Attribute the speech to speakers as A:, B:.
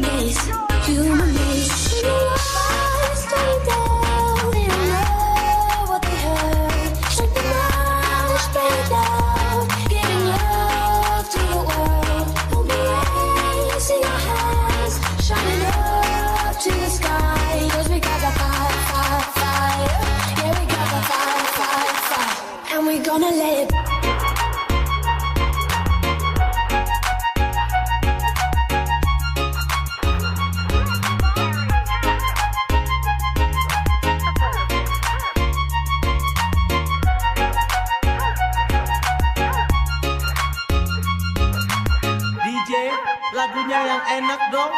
A: maze, human maze. When your eyes turn down, they don't know what they heard. Shut them out, spread it out, giving love to the world. We'll be raising our hands, shining up to the sky. 'Cause we got the fire, fire, fire. Yeah, we got the fire, fire, fire. And we're gonna let it.
B: DJ, lagunya yang enak dong.